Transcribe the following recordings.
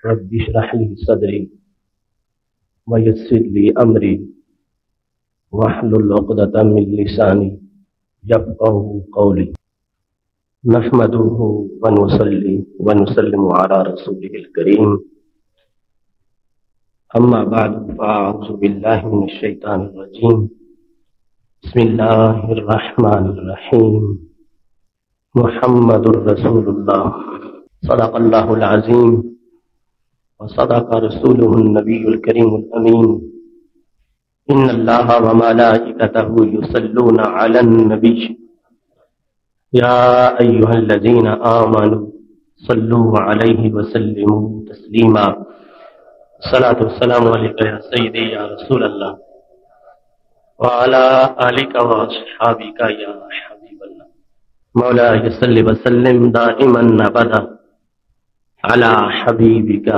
رب اشرح لي صدري ويسر لي أمري واحلل عقدة من لساني يفقهوا قولي. نحمده ونصلي ونسلم على رسوله الكريم. أما بعد فأعوذ بالله من الشيطان الرجيم. بسم الله الرحمن الرحيم. محمد رسول الله صدق الله العظيم وصدق رسوله النبي الكريم الأمين. إن الله وملائكته يصلون على النبي يا أيها الذين آمنوا صلوا عليه وسلموا تسليما. الصلاة والسلام عليك يا سيدي يا رسول الله وعلى آلك وأصحابك يا حبيب الله. مولاي صل وسلم دائما أبدا على حبيبك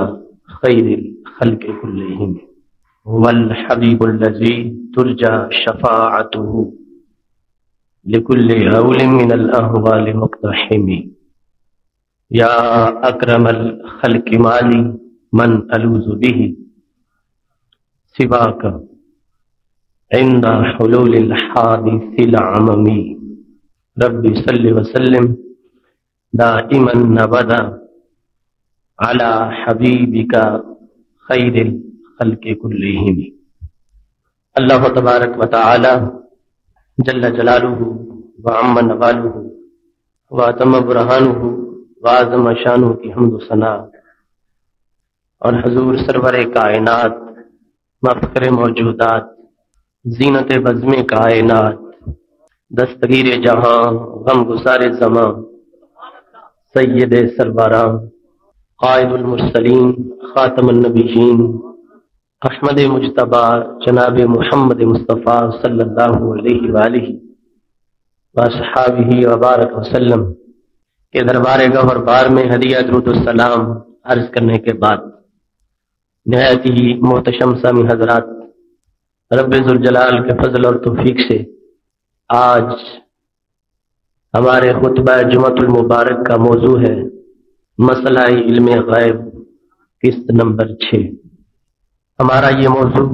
خير الخلق كلهم هو الحبيب الذي ترجى شفاعته لكل هول من الأهوال مقتحم. يا أكرم الخلق مالي من ألوذ به سواك عند حلول الحادث العممي. ربي صل وسلم دائما أبدا على حبيبك خير الخلق كلهم. اللہ تبارک و تعالی جل جلالہ وعم نوالہ واتم برہانہ وعظم شانہ کی حمد و ثنا اور حضور سرور کائنات مفخر موجودات زینت بزم کائنات دستگیر جہاں غم گسار زماں سید سربراں قائد المرسلین خاتم النبیین احمد مجتبی جناب محمد مصطفیٰ صلی اللہ علیہ وآلہ وصحابہ وبارک وسلم کے دربار گوہر بار میں ہدیہ درود السلام عرض کرنے کے بعد نہایت ہی محتشم سامی حضرات، رب ذوالجلال کے فضل اور توفیق سے آج ہمارے خطبہ جمعۃ المبارک کا موضوع ہے مسئلہ علم غیب قسط نمبر 6۔ ہمارا یہ موضوع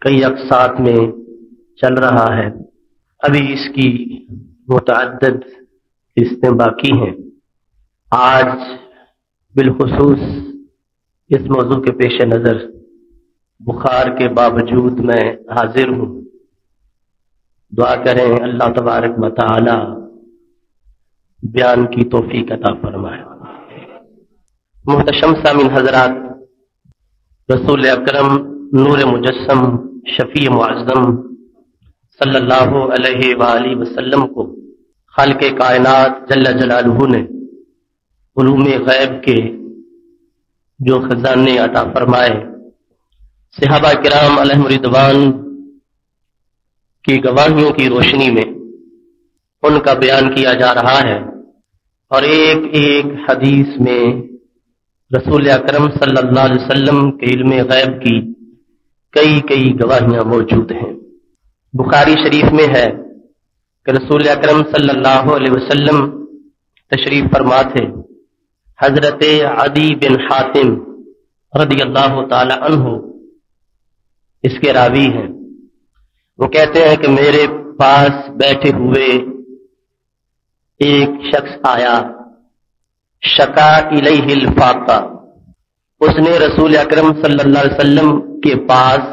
کئی اقساط میں چل رہا ہے، ابھی اس کی متعدد قسطیں باقی ہیں۔ آج بالخصوص اس موضوع کے پیش نظر بخار کے باوجود میں حاضر ہوں۔ دعا کریں اللہ تبارک و تعالی بیان کی توفیق عطا فرمائے۔ محتشم سامعین حضرات، رسول اکرم نور مجسم شفیع معظم صلی اللہ علیہ وآلہ وسلم کو خالق کائنات جل جلالہ نے علوم غیب کے جو خزانے عطا فرمائے، صحابہ کرام علیہم رضوان کی گواہیوں کی روشنی میں ان کا بیان کیا جا رہا ہے، اور ایک ایک حدیث میں رسول اکرم صلی اللہ علیہ وسلم کے علم غیب کی کئی گواہیاں موجود ہیں۔ بخاری شریف میں ہے کہ رسول اکرم صلی اللہ علیہ وسلم تشریف فرما تھے، حضرت عدی بن حاتم رضی اللہ تعالی عنہ اس کے راوی ہیں۔ وہ کہتے ہیں کہ میرے پاس بیٹھے ہوئے ایک شخص آیا، شکا الیہ الفاقہ، اس نے رسول اکرم صلی اللہ علیہ وسلم کے پاس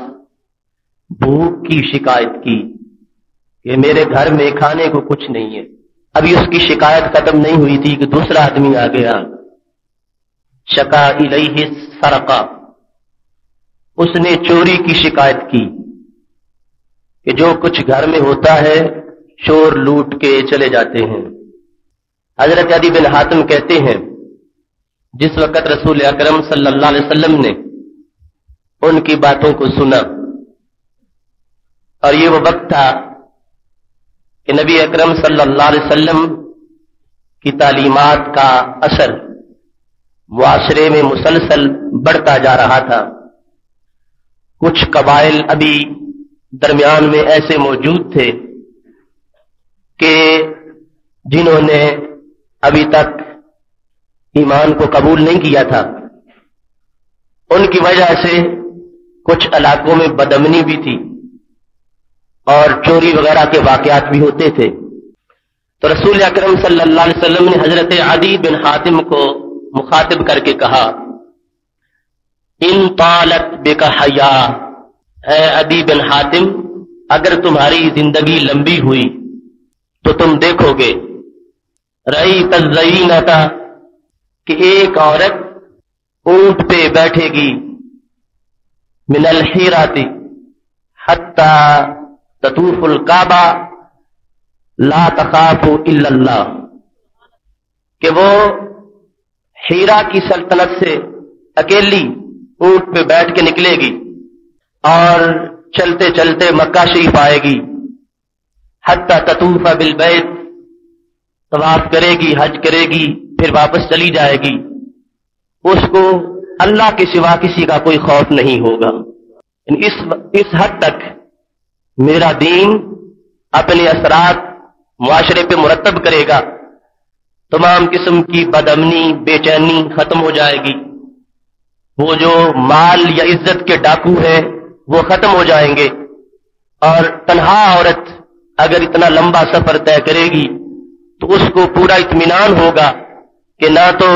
بھوک کی شکایت کی کہ میرے گھر میں کھانے کو کچھ نہیں ہے۔ ابھی اس کی شکایت ختم نہیں ہوئی تھی کہ دوسرا آدمی آ گیا، شکا الیہ السرقہ، اس نے چوری کی شکایت کی کہ جو کچھ گھر میں ہوتا ہے چور لوٹ کے چلے جاتے ہیں۔ حضرت عدی بن حاتم کہتے ہیں جس وقت رسول اکرم صلی اللہ علیہ وسلم نے ان کی باتوں کو سنا، اور یہ وہ وقت تھا کہ نبی اکرم صلی اللہ علیہ وسلم کی تعلیمات کا اثر معاشرے میں مسلسل بڑھتا جا رہا تھا۔ کچھ قبائل ابھی درمیان میں ایسے موجود تھے کہ جنہوں نے ابھی تک ایمان کو قبول نہیں کیا تھا، ان کی وجہ سے کچھ علاقوں میں بدامنی بھی تھی اور چوری وغیرہ کے واقعات بھی ہوتے تھے۔ تو رسول اکرم صلی اللہ علیہ وسلم نے حضرت عدی بن حاتم کو مخاطب کر کے کہا، ان طالت بک حیا، اے عدی بن حاتم، اگر تمہاری زندگی لمبی ہوئی تو تم دیکھو گے رأیت الزینۃ، کہ ایک عورت اونٹ پہ بیٹھے گی، من الحیرۃ حتی تطوف الکعبہ لا تخاف الا اللہ، کہ وہ ہیرا کی سلطنت سے اکیلی اونٹ پہ بیٹھ کے نکلے گی اور چلتے چلتے مکہ شریف آئے گی، حتی تطوف بالبیت، طواف کرے گی، حج کرے گی، پھر واپس چلی جائے گی، اس کو اللہ کے سوا کسی کا کوئی خوف نہیں ہوگا۔ اس حد تک میرا دین اپنے اثرات معاشرے پہ مرتب کرے گا، تمام قسم کی بدامنی، بے چینی ختم ہو جائے گی، وہ جو مال یا عزت کے ڈاکو ہیں وہ ختم ہو جائیں گے، اور تنہا عورت اگر اتنا لمبا سفر طے کرے گی تو اس کو پورا اطمینان ہوگا کہ نہ تو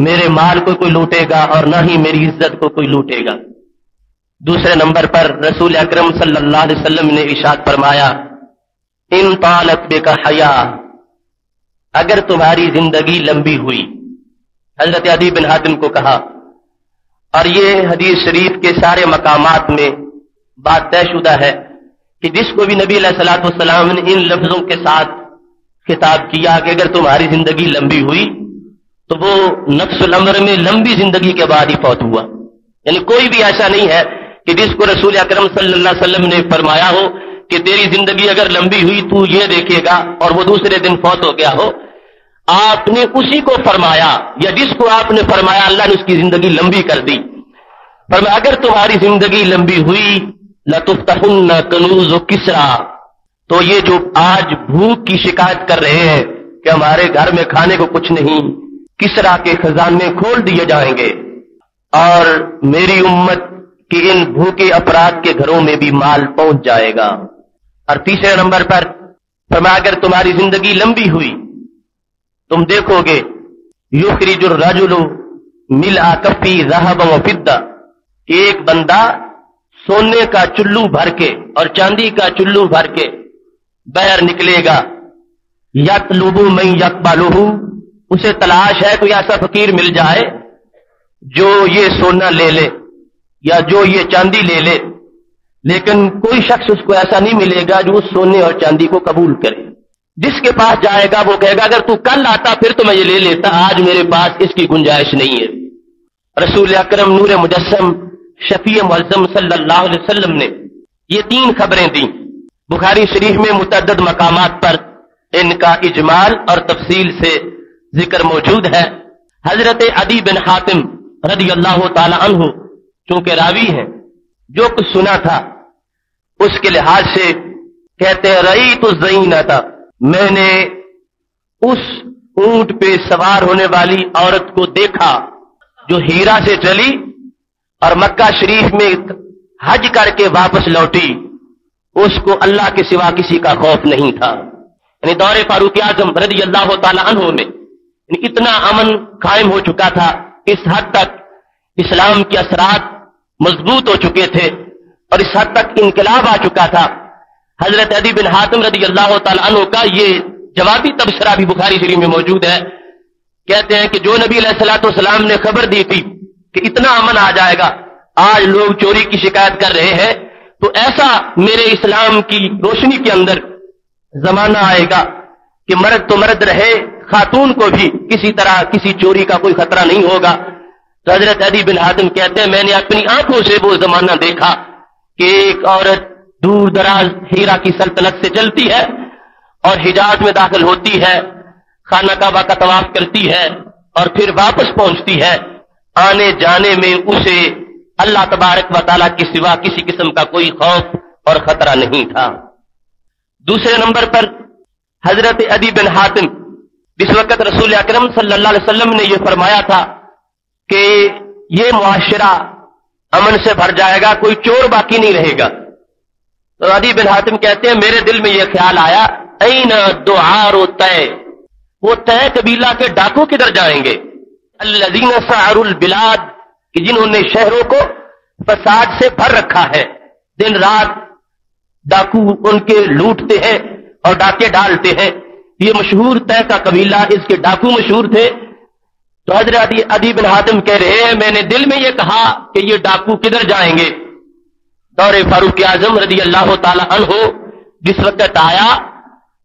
میرے مال کو کوئی لوٹے گا اور نہ ہی میری عزت کو کوئی لوٹے گا۔ دوسرے نمبر پر رسول اکرم صلی اللہ علیہ وسلم نے ارشاد فرمایا، ان طالت بک حیا، اگر تمہاری زندگی لمبی ہوئی، حضرت عدی بن حاتم کو کہا، اور یہ حدیث شریف کے سارے مقامات میں بات طے شدہ ہے کہ جس کو بھی نبی علیہ الصلوۃ والسلام نے ان لفظوں کے ساتھ خطاب کیا کہ اگر تمہاری زندگی لمبی ہوئی، تو وہ نفس الامر میں لمبی زندگی کے بعد ہی فوت ہوا۔ یعنی کوئی بھی ایسا نہیں ہے کہ جس کو رسول اکرم صلی اللہ علیہ وسلم نے فرمایا ہو کہ تیری زندگی اگر لمبی ہوئی تو یہ دیکھے گا اور وہ دوسرے دن فوت ہو گیا ہو۔ آپ نے اسی کو فرمایا، یا جس کو آپ نے فرمایا اللہ نے اس کی زندگی لمبی کر دی۔ فرمایا اگر تمہاری زندگی لمبی ہوئی لَتُفْتَحُنَّ كُنُوزُ کسریٰ، تو یہ جو آج بھوک کی شکایت کر رہے ہیں کہ ہمارے گھر میں کھانے کو کچھ نہیں، کسریٰ کے خزانے کھول دیے جائیں گے، اور میری امت کے ان بھوکے افراد کے گھروں میں بھی مال پہنچ جائے گا۔ اور تیسرے نمبر پر فرمایا اگر تمہاری زندگی لمبی ہوئی تم دیکھو گے یخرج الرجل ملء کفی ذهبا وفضہ، ایک بندہ سونے کا چلو بھر کے اور چاندی کا چلو بھر کے باہر نکلے گا، یطلب من یقبلہ، اسے تلاش ہے کوئی ایسا فقیر مل جائے جو یہ سونا لے لے یا جو یہ چاندی لے لے، لیکن کوئی شخص اس کو ایسا نہیں ملے گا جو اس سونے اور چاندی کو قبول کرے۔ جس کے پاس جائے گا وہ کہے گا اگر تو کل آتا پھر تو میں یہ لے لیتا، آج میرے پاس اس کی گنجائش نہیں ہے۔ رسول اکرم نور مجسم شفیع معظم صلی اللہ علیہ وسلم نے یہ 3 خبریں دیں۔ بخاری شریف میں متعدد مقامات پر ان کا اجمال اور تفصیل سے ذکر موجود ہے۔ حضرت عدی بن حاتم رضی اللہ تعالی عنہ چونکہ راوی ہیں، جو کچھ سنا تھا اس کے لحاظ سے کہتے ہیں رأیت الزینۃ، میں نے اس اونٹ پہ سوار ہونے والی عورت کو دیکھا جو ہیرا سے چلی اور مکہ شریف میں حج کر کے واپس لوٹی، اس کو اللہ کے سوا کسی کا خوف نہیں تھا۔ یعنی دور فاروق اعظم رضی اللہ تعالی عنہ میں اتنا امن قائم ہو چکا تھا، اس حد تک اسلام کے اثرات مضبوط ہو چکے تھے اور اس حد تک انقلاب آ چکا تھا۔ حضرت عدی بن حاتم رضی اللہ تعالی عنہ کا یہ جوابی تبصرہ بھی بخاری شریف میں موجود ہے۔ کہتے ہیں کہ جو نبی علیہ الصلوۃ والسلام نے خبر دی تھی کہ اتنا امن آ جائے گا، آج لوگ چوری کی شکایت کر رہے ہیں، تو ایسا میرے اسلام کی روشنی کے اندر زمانہ آئے گا کہ مرد تو مرد رہے، خاتون کو بھی کسی طرح کسی چوری کا کوئی خطرہ نہیں ہوگا۔ تو حضرت عدی بن حاتم کہتے ہیں میں نے اپنی آنکھوں سے وہ زمانہ دیکھا کہ ایک عورت دور دراز ہیرا کی سلطنت سے چلتی ہے اور حجاز میں داخل ہوتی ہے، خانہ کعبہ کا طواف کرتی ہے اور پھر واپس پہنچتی ہے، آنے جانے میں اسے اللہ تبارک و تعالیٰ کے سوا کسی قسم کا کوئی خوف اور خطرہ نہیں تھا۔ دوسرے نمبر پر حضرت عدی بن حاتم جس وقت رسول اکرم صلی اللہ علیہ وسلم نے یہ فرمایا تھا کہ یہ معاشرہ امن سے بھر جائے گا، کوئی چور باقی نہیں رہے گا، تو عدی بن حاتم کہتے ہیں میرے دل میں یہ خیال آیا این دعار و طے، وہ طے قبیلہ کے ڈاکو کدھر جائیں گے؟ الذین سعروا البلاد، کہ جنہوں نے شہروں کو فساد سے بھر رکھا ہے، دن رات ڈاکو ان کے لوٹتے ہیں اور ڈاکے ڈالتے ہیں۔ یہ مشہور طے کا قبیلہ، اس کے ڈاکو مشہور تھے۔ تو حضرت عدی بن حاتم کہہ رہے ہیں میں نے دل میں یہ کہا کہ یہ ڈاکو کدھر جائیں گے۔ دور فاروق اعظم رضی اللہ تعالی عنہ جس وقت آیا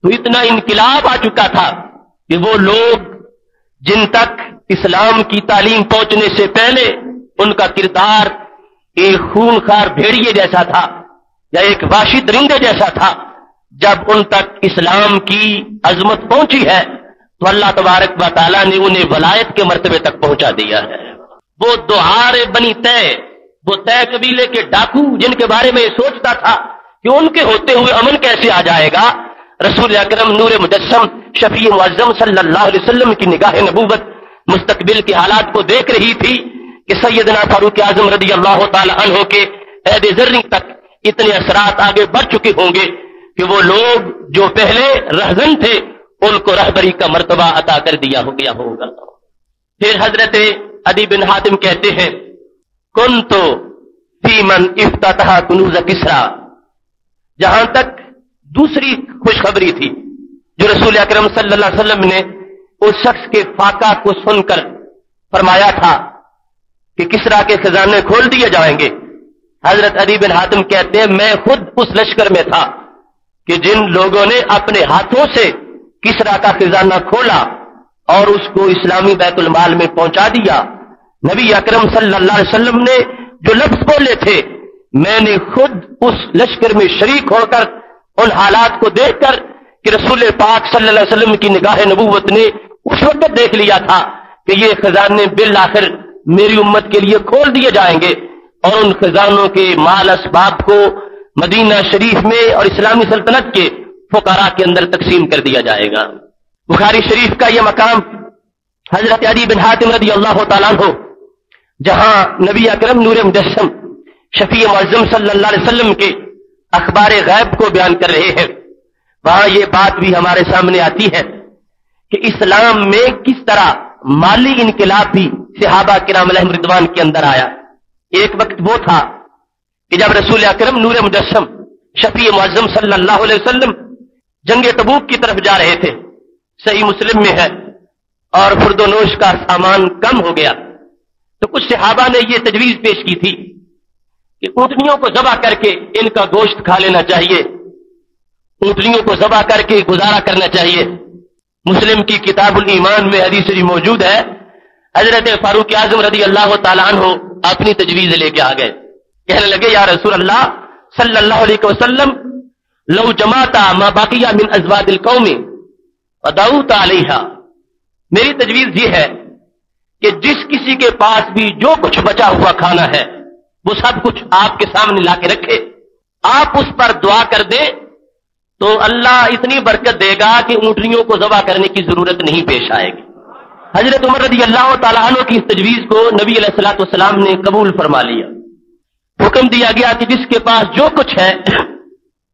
تو اتنا انقلاب آ چکا تھا کہ وہ لوگ جن تک اسلام کی تعلیم پہنچنے سے پہلے ان کا کردار ایک خونخوار بھیڑیے جیسا تھا یا ایک وحشی درندے جیسا تھا، جب ان تک اسلام کی عظمت پہنچی ہے تو اللہ تبارک و تعالیٰ نے انہیں ولایت کے مرتبے تک پہنچا دیا ہے۔ وہ دعار بنی طے، وہ طے قبیلے کے ڈاکو جن کے بارے میں یہ سوچتا تھا کہ ان کے ہوتے ہوئے امن کیسے آ جائے گا، رسول اکرم نور مجسم شفیع معظم صلی اللہ علیہ وسلم کی نگاہ نبوت مستقبل کے حالات کو دیکھ رہی تھی کہ سیدنا فاروق اعظم رضی اللہ تعالی عنہ کے عہد زرعی تک اتنے اثرات آگے بڑھ چکے ہوں گے کہ وہ لوگ جو پہلے رہزن تھے ان کو رہبری کا مرتبہ عطا کر دیا ہو گیا ہوگا۔ پھر حضرت عدی بن حاتم کہتے ہیں کنتو فی من افتتح کنوز کسرا، جہاں تک دوسری خوشخبری تھی جو رسول اکرم صلی اللہ علیہ وسلم نے اس شخص کے فاقہ کو سن کر فرمایا تھا کہ کسرا کے خزانے کھول دیے جائیں گے۔ حضرت عدی بن حاتم کہتے ہیں میں خود اس لشکر میں تھا کہ جن لوگوں نے اپنے ہاتھوں سے کسرا کا خزانہ کھولا اور اس کو اسلامی بیت المال میں پہنچا دیا۔ نبی اکرم صلی اللہ علیہ وسلم نے جو لفظ بولے تھے میں نے خود اس لشکر میں شریک ہو کر ان حالات کو دیکھ کر کہ رسول پاک صلی اللہ علیہ وسلم کی نگاہ نبوت نے اس وقت دیکھ لیا تھا کہ یہ خزانے بالآخر میری امت کے لیے کھول دیے جائیں گے اور ان خزانوں کے مال اسباب کو مدینہ شریف میں اور اسلامی سلطنت کے فقراء کے اندر تقسیم کر دیا جائے گا۔ بخاری شریف کا یہ مقام حضرت عدی بن حاتم رضی اللہ تعالیٰ عنہ جہاں نبی اکرم نور مجسم شفیع معظم صلی اللہ علیہ وسلم کے اخبار غیب کو بیان کر رہے ہیں، وہاں یہ بات بھی ہمارے سامنے آتی ہے کہ اسلام میں کس طرح مالی انقلاب بھی صحابہ کرام علیہم رضوان کے اندر آیا۔ ایک وقت وہ تھا کہ جب رسول اکرم نور مجسم شفیع معظم صلی اللہ علیہ وسلم جنگ تبوک کی طرف جا رہے تھے، صحیح مسلم میں ہے، اور خرد و نوش کا سامان کم ہو گیا تو کچھ صحابہ نے یہ تجویز پیش کی تھی کہ اونٹنیوں کو ذبح کر کے ان کا گوشت کھا لینا چاہیے، اونٹنیوں کو ذبح کر کے گزارا کرنا چاہیے۔ مسلم کی کتاب الایمان میں حدیث موجود ہے، حضرت فاروق اعظم رضی اللہ تعالیٰ عنہ اپنی تجویز لے کے آ گئے، کہنے لگے یا رسول اللہ صلی اللہ علیہ وسلم لو جمعتا ما باقیہ من ازواج القوم ودعوت علیہا، میری تجویز یہ ہے کہ جس کسی کے پاس بھی جو کچھ بچا ہوا کھانا ہے وہ سب کچھ آپ کے سامنے لا کے رکھے، آپ اس پر دعا کر دیں تو اللہ اتنی برکت دے گا کہ اونٹنیوں کو ذبح کرنے کی ضرورت نہیں پیش آئے گی۔ حضرت عمر رضی اللہ تعالیٰ عنہ کی اس تجویز کو نبی علیہ الصلوۃ والسلام نے قبول فرما لیا۔ حکم دیا گیا کہ جس کے پاس جو کچھ ہے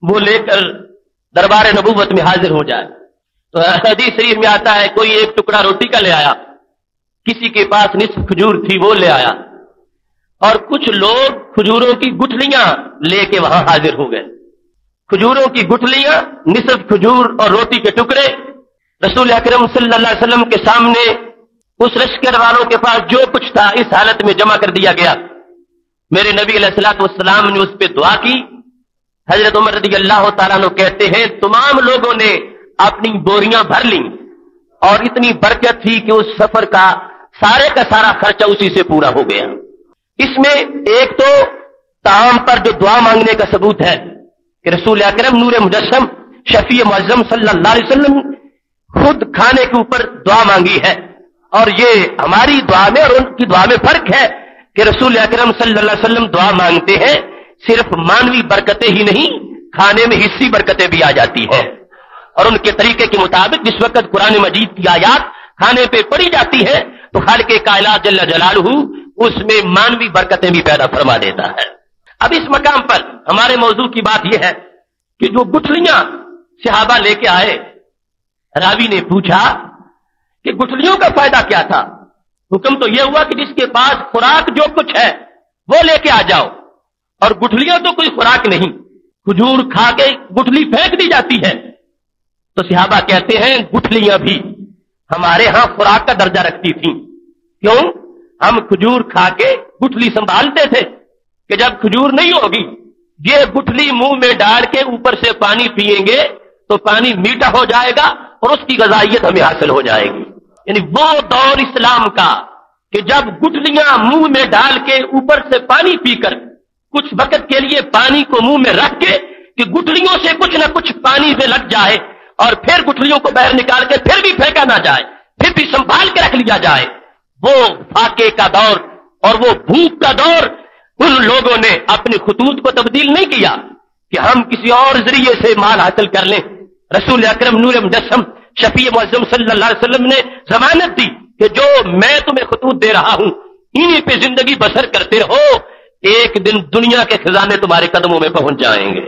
وہ لے کر دربار نبوت میں حاضر ہو جائے۔ تو حدیث شریف میں آتا ہے کوئی ایک ٹکڑا روٹی کا لے آیا، کسی کے پاس نصف کھجور تھی وہ لے آیا، اور کچھ لوگ کھجوروں کی گٹھلیاں لے کے وہاں حاضر ہو گئے۔ کھجوروں کی گٹھلیاں، نصف کھجور اور روٹی کے ٹکڑے رسول اکرم صلی اللہ علیہ وسلم کے سامنے اس لشکر والوں کے پاس جو کچھ تھا اس حالت میں جمع کر دیا گیا۔ میرے نبی علیہ الصلوۃ والسلام نے اس پہ دعا کی۔ حضرت عمر رضی اللہ تعالیٰ عنہ کہتے ہیں تمام لوگوں نے اپنی بوریاں بھر لیں اور اتنی برکت تھی کہ اس سفر کا سارا خرچہ اسی سے پورا ہو گیا۔ اس میں ایک تو طعام پر جو دعا مانگنے کا ثبوت ہے کہ رسول اکرم نور مجسم شفیع معظم صلی اللہ علیہ وسلم خود کھانے کے اوپر دعا مانگی ہے، اور یہ ہماری دعا میں اور ان کی دعا میں فرق ہے کہ رسول اکرم صلی اللہ علیہ وسلم دعا مانگتے ہیں صرف مانوی برکتیں ہی نہیں، کھانے میں حصی برکتیں بھی آ جاتی ہیں، اور ان کے طریقے کے مطابق جس وقت قرآن مجید کی آیات کھانے پہ پڑی جاتی ہے تو خالق کائنات جل جلالہ اس میں مانوی برکتیں بھی پیدا فرما دیتا ہے۔ اب اس مقام پر ہمارے موضوع کی بات یہ ہے کہ جو گٹھلیاں صحابہ لے کے آئے، راوی نے پوچھا کہ گٹھلیوں کا فائدہ کیا تھا؟ حکم تو یہ ہوا کہ جس کے پاس خوراک جو کچھ ہے وہ لے کے آ جاؤ، اور گٹھلیاں تو کوئی خوراک نہیں، کھجور کھا کے گٹھلی پھینک دی جاتی ہے۔ تو صحابہ کہتے ہیں گٹھلیاں بھی ہمارے ہاں خوراک کا درجہ رکھتی تھیں۔ کیوں؟ ہم کھجور کھا کے گٹھلی سنبھالتے تھے کہ جب کھجور نہیں ہوگی یہ گٹھلی منہ میں ڈال کے اوپر سے پانی پیئیں گے تو پانی میٹھا ہو جائے گا اور اس کی غذائیت ہمیں حاصل ہو جائے گی۔ یعنی وہ دور اسلام کا کہ جب گٹھلیاں منہ میں ڈال کے اوپر سے پانی پی کر کچھ وقت کے لیے پانی کو منہ میں رکھ کے کہ گٹھلیوں سے کچھ نہ کچھ پانی میں لگ جائے اور پھر گٹھلیوں کو باہر نکال کے پھر بھی پھینکا نہ جائے، پھر بھی سنبھال کے رکھ لیا جائے، وہ فاقے کا دور اور وہ بھوک کا دور ان لوگوں نے اپنے خطوط کو تبدیل نہیں کیا کہ ہم کسی اور ذریعے سے مال حاصل کر لیں۔ رسول اکرم نور مجسم شفیع معظم صلی اللہ علیہ وسلم نے ضمانت دی کہ جو میں تمہیں خطوط دے رہا ہوں انہی پہ زندگی بسر کرتے رہو، ایک دن دنیا کے خزانے تمہارے قدموں میں پہنچ جائیں گے۔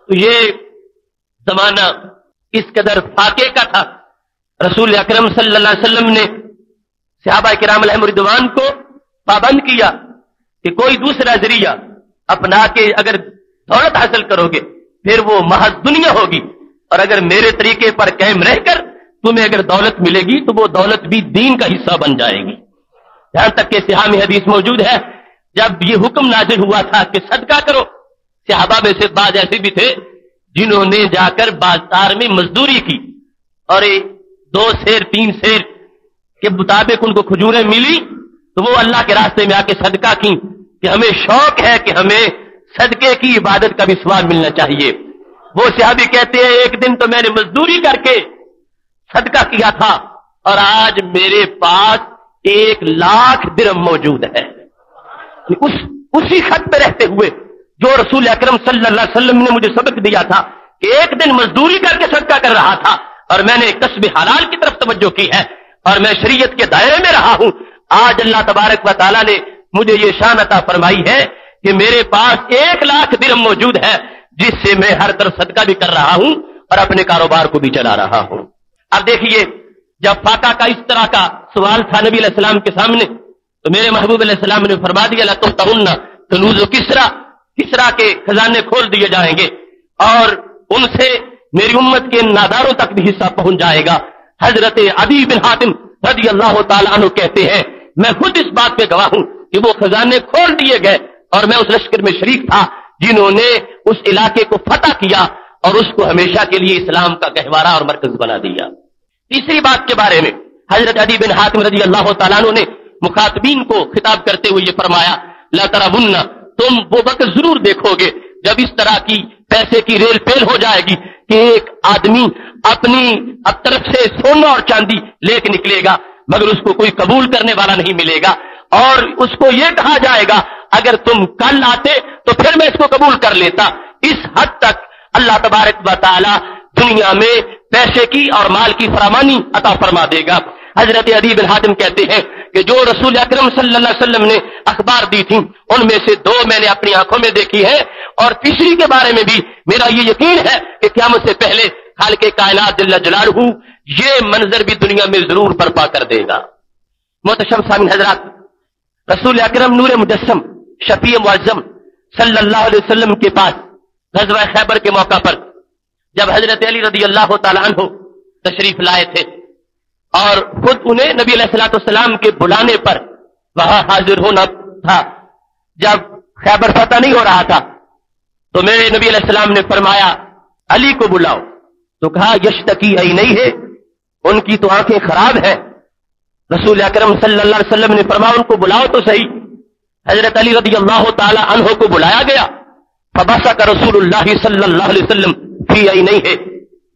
تو یہ زمانہ اس قدر فاقے کا تھا، رسول اکرم صلی اللہ علیہ وسلم نے صحابہ کرام علیہم رضوان کو پابند کیا کہ کوئی دوسرا ذریعہ اپنا کے اگر دولت حاصل کرو گے پھر وہ محض دنیا ہوگی، اور اگر میرے طریقے پر قائم رہ کر تمہیں اگر دولت ملے گی تو وہ دولت بھی دین کا حصہ بن جائے گی۔ یہاں تک کہ صحیح میں حدیث موجود ہے جب یہ حکم نازل ہوا تھا کہ صدقہ کرو، صحابہ میں سے بعض ایسے بھی تھے جنہوں نے جا کر بازار میں مزدوری کی اور 2 سیر 3 سیر کے مطابق ان کو کھجوریں ملی تو وہ اللہ کے راستے میں آ کے صدقہ کی کہ ہمیں شوق ہے کہ ہمیں صدقے کی عبادت کا بھی ثواب ملنا چاہیے۔ وہ صحابی کہتے ہیں ایک دن تو میں نے مزدوری کر کے صدقہ کیا تھا اور آج میرے پاس 1,00,000 درہم موجود ہے۔ اسی خط پہ رہتے ہوئے جو رسول اکرم صلی اللہ علیہ وسلم نے مجھے سبق دیا تھا کہ ایک دن مزدوری کر کے صدقہ کر رہا تھا اور میں نے کسب حلال کی طرف توجہ کی ہے اور میں شریعت کے دائرے میں رہا ہوں، آج اللہ تبارک و تعالیٰ نے مجھے یہ شان عطا فرمائی ہے کہ میرے پاس 1,00,000 درہم موجود ہے جس سے میں ہر طرف صدقہ بھی کر رہا ہوں اور اپنے کاروبار کو بھی چلا رہا ہوں۔ اب دیکھیے جب فاقہ کا اس طرح کا سوال تھا نبی علیہ السلام کے سامنے تو میرے محبوب علیہ السلام نے فرما دیا لَتُمْتَعُنَّ کنوز کسرا کے خزانے کھول دیے جائیں گے اور ان سے میری امت کے ناداروں تک بھی حصہ پہنچ جائے گا۔ حضرت عدی بن حاتم رضی اللہ تعالیٰ عنہ کہتے ہیں میں خود اس بات پہ گواہ ہوں کہ وہ خزانے کھول دیے گئے اور میں اس لشکر میں شریک تھا جنہوں نے اس علاقے کو فتح کیا اور اس کو ہمیشہ کے لیے اسلام کا گہوارہ اور مرکز بنا دیا۔ تیسری بات کے بارے میں حضرت عدی بن حاتم رضی اللہ تعالیٰ عنہ نے مخاطبین کو خطاب کرتے ہوئے یہ فرمایا لا ترون، تم وہ وقت ضرور دیکھو گے جب اس طرح کی پیسے کی ریل پیل ہو جائے گی کہ ایک آدمی اپنی طرف سے سونا اور چاندی لے کے نکلے گا مگر اس کو کوئی قبول کرنے والا نہیں ملے گا اور اس کو یہ کہا جائے گا اگر تم کل آتے تو پھر میں اس کو قبول کر لیتا۔ اس حد تک اللہ تبارک و تعالی دنیا میں پیسے کی اور مال کی فراوانی عطا فرما دے گا۔ حضرت عدی بن حاتم کہتے ہیں کہ جو رسول اکرم صلی اللہ علیہ وسلم نے اخبار دی تھی ان میں سے 2 میں نے اپنی آنکھوں میں دیکھی ہے اور تیسری کے بارے میں بھی میرا یہ یقین ہے کہ قیامت سے پہلے خالق کائنات جل جلالہ یہ منظر بھی دنیا میں ضرور برپا کر دے گا۔ محترم سامعین حضرات، رسول اکرم نور مجسم شفیع معظم صلی اللہ علیہ وسلم کے پاس غزوہ خیبر کے موقع پر جب حضرت علی رضی اللہ تعالیٰ عنہ تشریف لائے تھے اور خود انہیں نبی علیہ الصلوۃ والسلام کے بلانے پر وہاں حاضر ہونا تھا، جب خیبر فتح نہیں ہو رہا تھا تو میرے نبی علیہ السلام نے فرمایا علی کو بلاؤ، تو کہا یشتکی عینیہ ہے، ان کی تو آنکھیں خراب ہیں۔ رسول اکرم صلی اللہ علیہ وسلم نے فرمایا ان کو بلاؤ تو صحیح۔ حضرت علی رضی اللہ تعالی عنہ کو بلایا گیا، فبصق رسول اللہ صلی اللہ علیہ وسلم فی عینیہ،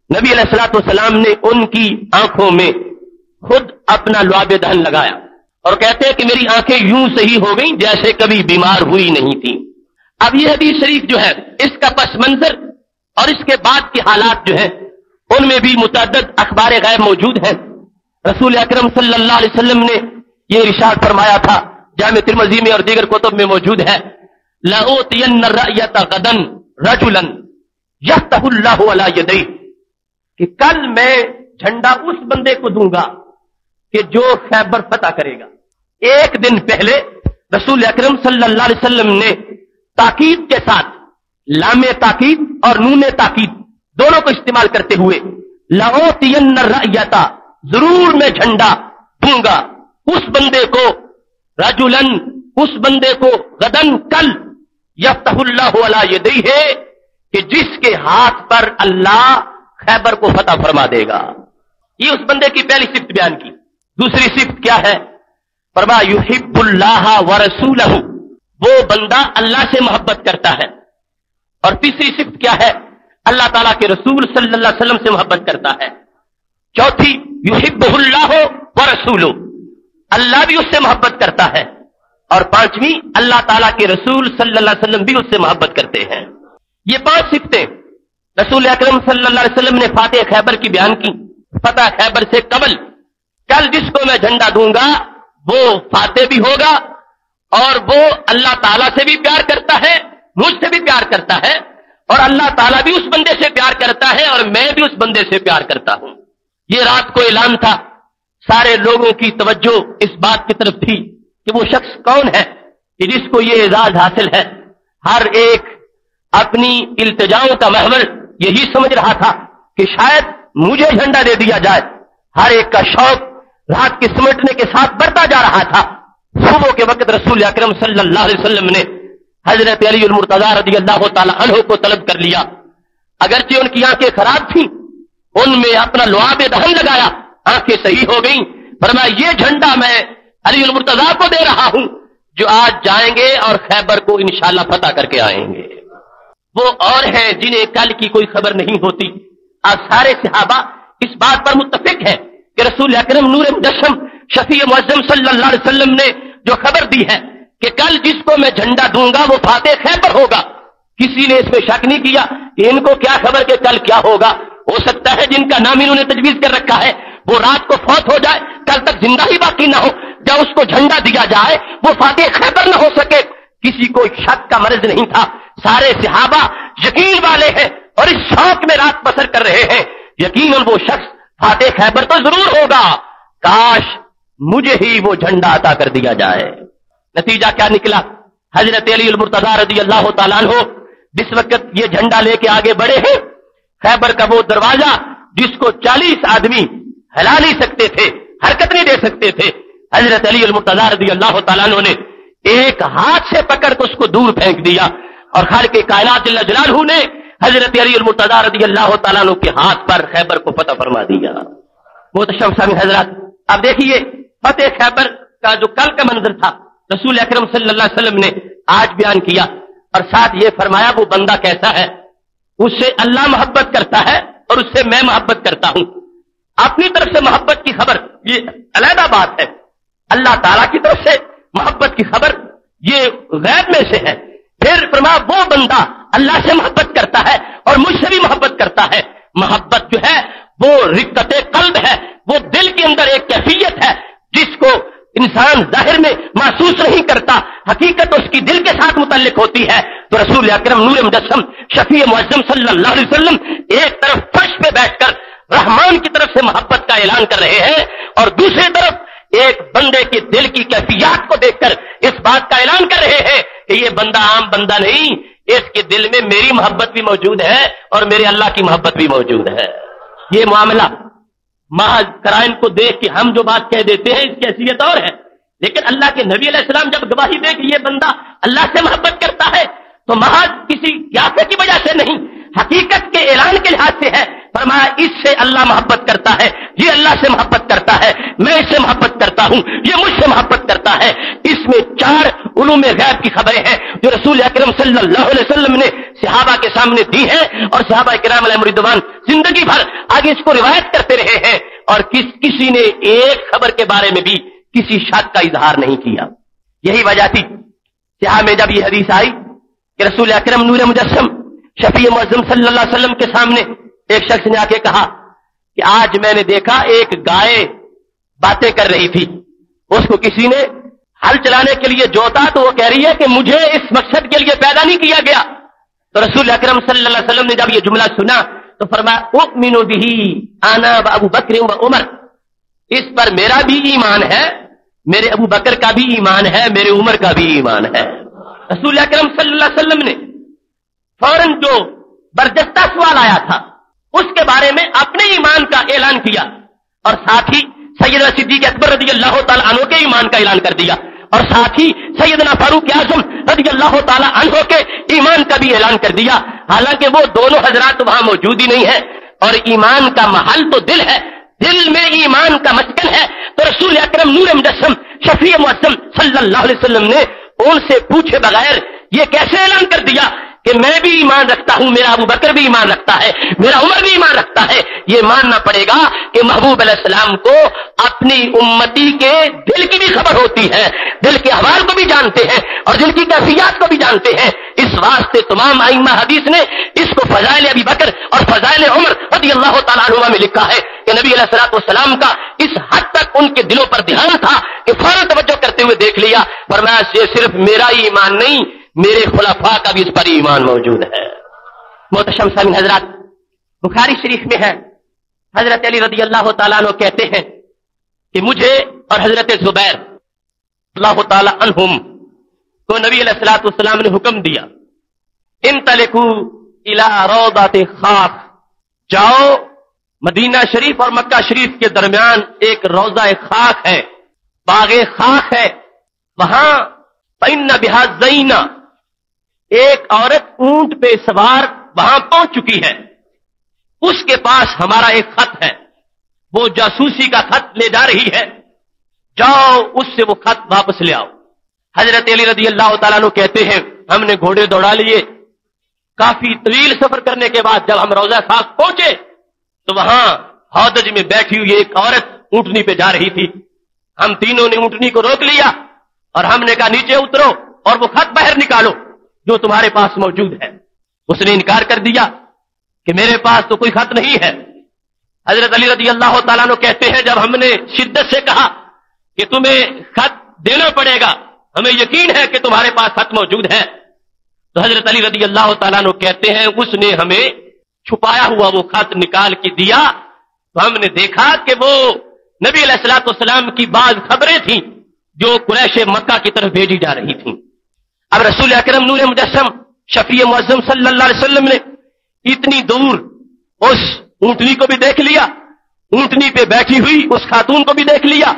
نبی علیہ الصلوۃ والسلام نے ان کی آنکھوں میں خود اپنا لعاب دہن لگایا اور کہتے ہیں کہ میری آنکھیں یوں صحیح ہو گئیں جیسے کبھی بیمار ہوئی نہیں تھی۔ اب یہ حدیث شریف جو ہے اس کا پس منظر اور اس کے بعد کے حالات جو ہیں ان میں بھی متعدد اخبار غیب موجود ہیں. رسول اکرم صلی اللہ علیہ وسلم نے یہ ارشاد فرمایا تھا، جامع ترمذی میں اور دیگر کتب میں موجود ہے، لَأُوتِيَنَّ الرَّأْيَةَ غَدًا رَجُلًا يَفْتَحُ اللَّهُ عَلَى يَدَيْهِ، کہ کل میں جھنڈا اس بندے کو دوں گا کہ جو خیبر فتح کرے گا. ایک دن پہلے رسول اکرم صلی اللہ علیہ وسلم نے تاکید کے ساتھ لام تاکید اور نون تاکید دونوں کو استعمال کرتے ہوئے لَأُوتِيَنَّ الرَّأْيَةَ، ضرور میں جھنڈا دوں گا اس بندے کو، رجلن اس بندے کو، غدن کل، یفتح اللہ علی یدیہ، کہ جس کے ہاتھ پر اللہ خیبر کو فتح فرما دے گا. یہ اس بندے کی پہلی صفت بیان کی. دوسری صفت کیا ہے؟ فرمایا یحب اللہ ورسولہ، وہ بندہ اللہ سے محبت کرتا ہے. اور تیسری صفت کیا ہے؟ اللہ تعالیٰ کے رسول صلی اللہ علیہ وسلم سے محبت کرتا ہے. چوتھی یحبہ اللہ ورسولہ، اللہ بھی اس سے محبت کرتا ہے. اور پانچویں اللہ تعالیٰ کے رسول صلی اللہ علیہ وسلم بھی اس سے محبت کرتے ہیں. یہ 5 صفتیں رسول اکرم صلی اللہ علیہ وسلم نے فاتح خیبر کی بیان کی. فتح خیبر سے قبل کل جس کو میں جھنڈا دوں گا وہ فاتح بھی ہوگا، اور وہ اللہ تعالیٰ سے بھی پیار کرتا ہے، مجھ سے بھی پیار کرتا ہے، اور اللہ تعالیٰ بھی اس بندے سے پیار کرتا ہے اور میں بھی اس بندے سے پیار کرتا ہوں. یہ رات کو اعلان تھا، سارے لوگوں کی توجہ اس بات کی طرف تھی کہ وہ شخص کون ہے کہ جس کو یہ اعزاز حاصل ہے. ہر ایک اپنی التجاؤں کا محور یہی سمجھ رہا تھا کہ شاید مجھے جھنڈا دے دیا جائے. ہر ایک کا شوق رات کے سمٹنے کے ساتھ بڑھتا جا رہا تھا. صبح کے وقت رسول اکرم صلی اللہ علیہ وسلم نے حضرت علی المرتضی رضی اللہ تعالی عنہ کو طلب کر لیا. اگرچہ ان کی آنکھیں خراب تھیں، ان میں اپنا لعاب دہن لگایا، آنکھیں صحیح ہو گئیں. فرمایا یہ جھنڈا میں علی المرتضی کو دے رہا ہوں جو آج جائیں گے اور خیبر کو انشاءاللہ فتح کر کے آئیں گے. وہ اور ہیں جنہیں کل کی کوئی خبر نہیں ہوتی. آج سارے صحابہ اس بات پر متفق ہیں کہ رسول اکرم نور مجسم شفیع معظم صلی اللہ علیہ وسلم نے جو خبر دی ہے کہ کل جس کو میں جھنڈا دوں گا وہ فاتح خیبر ہوگا. کسی نے اس میں شک نہیں کیا کہ ان کو کیا خبر کہ کل کیا ہوگا. ہو سکتا ہے جن کا نام انہوں نے تجویز کر رکھا ہے وہ رات کو فوت ہو جائے، کل تک زندہ ہی باقی نہ ہو، جب اس کو جھنڈا دیا جائے وہ فاتح خیبر نہ ہو سکے. کسی کو شک کا مرض نہیں تھا. سارے صحابہ یقین والے ہیں اور اس شوق میں رات بسر کر رہے ہیں. یقیناً وہ شخص فاتح خیبر تو ضرور ہوگا، کاش مجھے ہی وہ جھنڈا عطا کر دیا جائے. نتیجہ کیا نکلا؟ حضرت علی المرتضی رضی اللہ تعالیٰ عنہ جس وقت یہ جھنڈا لے کے آگے بڑھے ہیں، خیبر کا وہ دروازہ جس کو 40 آدمی ہلا نہیں سکتے تھے، حرکت نہیں دے سکتے تھے، حضرت علی المرتضی رضی اللہ تعالیٰ عنہ نے ایک ہاتھ سے پکڑ کر اس کو دور پھینک دیا اور خالق کائنات جل جلالہ نے حضرت علی المرتضی رضی اللہ تعالیٰ عنہ کے ہاتھ پر خیبر کو فتح فرما دیا. محترم سامعین حضرات، اب دیکھیے فتح خیبر کا جو کل کا منظر تھا رسول اکرم صلی اللہ علیہ وسلم نے آج بیان کیا اور ساتھ یہ فرمایا وہ بندہ کیسا ہے. اس سے اللہ محبت کرتا ہے اور اس سے میں محبت کرتا ہوں. اپنی طرف سے محبت کی خبر یہ علیحدہ بات ہے، اللہ تعالیٰ کی طرف سے محبت کی خبر یہ غیب میں سے ہے. پھر فرمایا وہ بندہ اللہ سے محبت کرتا ہے اور مجھ سے بھی محبت کرتا ہے. محبت جو ہے وہ رقت قلب ہے، وہ دل کے اندر ایک کیفیت ہے جس کو انسان ظاہر میں محسوس نہیں کرتا، حقیقت اس کی دل کے ساتھ متعلق ہوتی ہے. تو رسول اکرم نور مجسم شفیع معظم صلی اللہ علیہ وسلم ایک طرف فرش پہ بیٹھ کر رحمان کی طرف سے محبت کا اعلان کر رہے ہیں اور دوسری طرف ایک بندے کے دل کی کیفیات کو دیکھ کر اس بات کا اعلان کر رہے ہیں کہ یہ بندہ عام بندہ نہیں، اس کے دل میں میری محبت بھی موجود ہے اور میرے اللہ کی محبت بھی موجود ہے. یہ معاملہ محض قرائن کو دیکھ کے ہم جو بات کہہ دیتے ہیں اس کی حیثیت اور ہے، لیکن اللہ کے نبی علیہ السلام جب گواہی دے کہ یہ بندہ اللہ سے محبت کرتا ہے تو محض کسی قیافے کی وجہ سے نہیں، حقیقت کے اعلان کے لحاظ سے ہے. فرمایا اس سے اللہ محبت کرتا ہے، یہ اللہ سے محبت کرتا ہے، میں اس سے محبت کرتا ہوں، یہ مجھ سے محبت کرتا ہے. اس میں 4 علوم غیب کی خبریں ہیں جو رسول اکرم صلی اللہ علیہ وسلم نے صحابہ کے سامنے دی ہیں اور صحابہ کرام علیہم رضوان زندگی بھر آگے اس کو روایت کرتے رہے ہیں اور کسی نے ایک خبر کے بارے میں بھی کسی شک کا اظہار نہیں کیا. یہی وجہ تھی صحابہ میں جب یہ حدیث آئی کہ رسول اکرم نور مجسم شفیع معظم صلی اللہ علیہ وسلم کے سامنے ایک شخص نے آ کے کہا کہ آج میں نے دیکھا ایک گائے باتیں کر رہی تھی، اس کو کسی نے ہل چلانے کے لیے جوتا تو وہ کہہ رہی ہے کہ مجھے اس مقصد کے لیے پیدا نہیں کیا گیا. تو رسول اکرم صلی اللہ علیہ وسلم نے جب یہ جملہ سنا تو فرمایا اؤمن بہ انا و ابو بکر و عمر، اس پر میرا بھی ایمان ہے، میرے ابو بکر کا بھی ایمان ہے، میرے عمر کا بھی ایمان ہے. رسول اکرم صلی اللہ علیہ وسلم نے فوراً جو برجستہ سوال آیا تھا اس کے بارے میں اپنے ایمان کا اعلان کیا، اور ساتھ ہی سیدنا صدیق اکبر رضی اللہ تعالی عنہ کے ایمان کا اعلان کر دیا، اور ساتھ ہی سیدنا فاروق اعظم رضی اللہ تعالی عنہ کے ایمان کا بھی اعلان کر دیا. حالانکہ وہ دونوں حضرات وہاں موجود ہی نہیں ہیں، اور ایمان کا محل تو دل ہے، دل میں ایمان کا مسکن ہے. تو رسول اکرم نور مجسم شفیع معظم صلی اللہ علیہ وسلم نے ان سے پوچھے بغیر یہ کیسے اعلان کر دیا کہ میں بھی ایمان رکھتا ہوں، میرا ابو بکر بھی ایمان رکھتا ہے، میرا عمر بھی ایمان رکھتا ہے. یہ ماننا پڑے گا کہ محبوب علیہ السلام کو اپنی امتی کے دل کی بھی خبر ہوتی ہے، دل کے احوال کو بھی جانتے ہیں اور دل کی کیفیات کو بھی جانتے ہیں. اس واسطے تمام ائمہ حدیث نے اس کو فضائل ابی بکر اور فضائل عمر رضی اللہ تعالیٰ عنہما میں لکھا ہے کہ نبی علیہ الصلوۃ والسلام کا اس حد تک ان کے دلوں پر دھیان تھا کہ فوراً توجہ کرتے ہوئے دیکھ لیا، فرمایا یہ صرف میرا ہی ایمان نہیں، میرے خلفاء کا بھی اس پر ایمان موجود ہے. محتشم سامعین حضرات، بخاری شریف میں ہے حضرت علی رضی اللہ تعالیٰ عنہ کہتے ہیں کہ مجھے اور حضرت زبیر اللہ تعالیٰ عنہم کو نبی علیہ الصلوۃ والسلام نے حکم دیا، انطلقوا الی روضۃ خاخ، جاؤ مدینہ شریف اور مکہ شریف کے درمیان ایک روضہ خاک ہے، باغ خاک ہے، وہاں فإن بہا زینہ، ایک عورت اونٹ پہ سوار وہاں پہنچ چکی ہے، اس کے پاس ہمارا ایک خط ہے، وہ جاسوسی کا خط لے جا رہی ہے، جاؤ اس سے وہ خط واپس لے آؤ. حضرت علی رضی اللہ تعالیٰ عنہ کہتے ہیں ہم نے گھوڑے دوڑا لیے، کافی طویل سفر کرنے کے بعد جب ہم روضہ خاک پہنچے تو وہاں ہودج میں بیٹھی ہوئی ایک عورت اونٹنی پہ جا رہی تھی. ہم تینوں نے اونٹنی کو روک لیا اور ہم نے کہا نیچے اترو اور وہ خط باہر نکالو جو تمہارے پاس موجود ہے. اس نے انکار کر دیا کہ میرے پاس تو کوئی خط نہیں ہے. حضرت علی رضی اللہ تعالیٰ عنہ کہتے ہیں جب ہم نے شدت سے کہا کہ تمہیں خط دینا پڑے گا، ہمیں یقین ہے کہ تمہارے پاس خط موجود ہے، تو حضرت علی رضی اللہ تعالیٰ عنہ کہتے ہیں اس نے ہمیں چھپایا ہوا وہ خط نکال کے دیا، تو ہم نے دیکھا کہ وہ نبی علیہ الصلوۃ والسلام کی بعض خبریں تھیں جو قریش مکہ کی طرف بھیجی جا رہی تھیں. اب رسول اکرم نور مجسم شفیع معظم صلی اللہ علیہ وسلم نے اتنی دور اس اونٹنی کو بھی دیکھ لیا، اونٹنی پہ بیٹھی ہوئی اس خاتون کو بھی دیکھ لیا،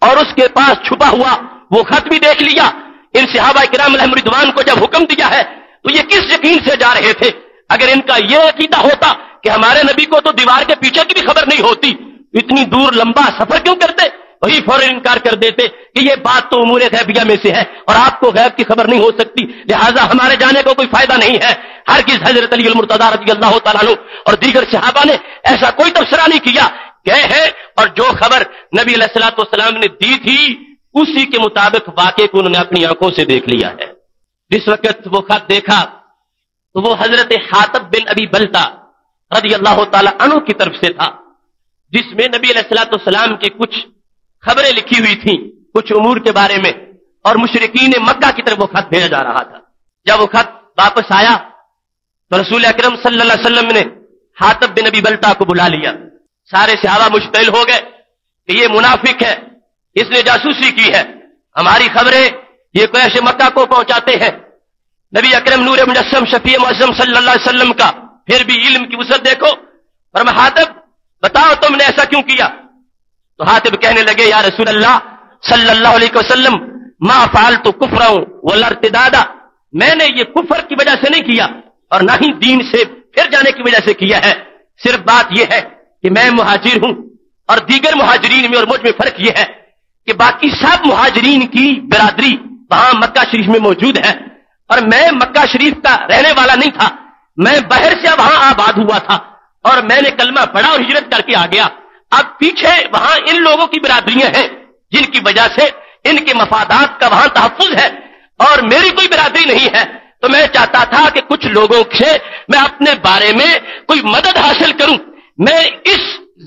اور اس کے پاس چھپا ہوا وہ خط بھی دیکھ لیا. ان صحابہ کرام علیہم رضوان کو جب حکم دیا ہے تو یہ کس یقین سے جا رہے تھے؟ اگر ان کا یہ عقیدہ ہوتا کہ ہمارے نبی کو تو دیوار کے پیچھے کی بھی خبر نہیں ہوتی، اتنی دور لمبا سفر کیوں کرتے؟ وہی فوراً انکار کر دیتے کہ یہ بات تو امور غیبیہ میں سے ہے اور آپ کو غیب کی خبر نہیں ہو سکتی، لہذا ہمارے جانے کو کوئی فائدہ نہیں ہے. ہرگز حضرت علی المرتضیٰ رضی اللہ تعالیٰ عنہ اور دیگر صحابہ نے ایسا کوئی تبصرہ نہیں کیا. گئے ہیں اور جو خبر نبی علیہ الصلوۃ والسلام نے دی تھی اسی کے مطابق واقعے کو انہوں نے اپنی آنکھوں سے دیکھ لیا ہے. جس وقت وہ خط دیکھا تو وہ حضرت حاتب بن ابی بلتہ رضی اللہ تعالیٰ عنہ کی طرف سے تھا، جس میں نبی علیہ الصلوۃ والسلام کی کچھ خبریں لکھی ہوئی تھیں کچھ امور کے بارے میں، اور مشرکین مکہ کی طرف وہ خط بھیجا جا رہا تھا. جب وہ خط واپس آیا تو رسول اکرم صلی اللہ علیہ وسلم نے حاتب بن ابی بلتہ کو بلا لیا. سارے صحابہ مشتعل ہو گئے کہ یہ منافق ہے، اس نے جاسوسی کی ہے، ہماری خبریں یہ قریش مکہ کو پہنچاتے ہیں. نبی اکرم نور مجسم شفیع معظم صلی اللہ علیہ وسلم کا پھر بھی علم کی وسعت دیکھو. فرمایا حاتب بتاؤ تم نے ایسا کیوں کیا؟ تو حاتب کہنے لگے یا رسول اللہ صلی اللہ علیہ وسلم ما فعلت کفرا ولا ارتدادا، میں نے یہ کفر کی وجہ سے نہیں کیا اور نہ ہی دین سے پھر جانے کی وجہ سے کیا ہے. صرف بات یہ ہے کہ میں مہاجر ہوں اور دیگر مہاجرین میں اور مجھ میں فرق یہ ہے کہ باقی سب مہاجرین کی برادری وہاں مکہ شریف میں موجود ہے اور میں مکہ شریف کا رہنے والا نہیں تھا، میں باہر سے وہاں آباد ہوا تھا اور میں نے کلمہ پڑھا اور ہجرت کر کے آ گیا. اب پیچھے وہاں ان لوگوں کی برادریاں ہیں جن کی وجہ سے ان کے مفادات کا وہاں تحفظ ہے اور میری کوئی برادری نہیں ہے. تو میں چاہتا تھا کہ کچھ لوگوں سے میں اپنے بارے میں کوئی مدد حاصل کروں. میں اس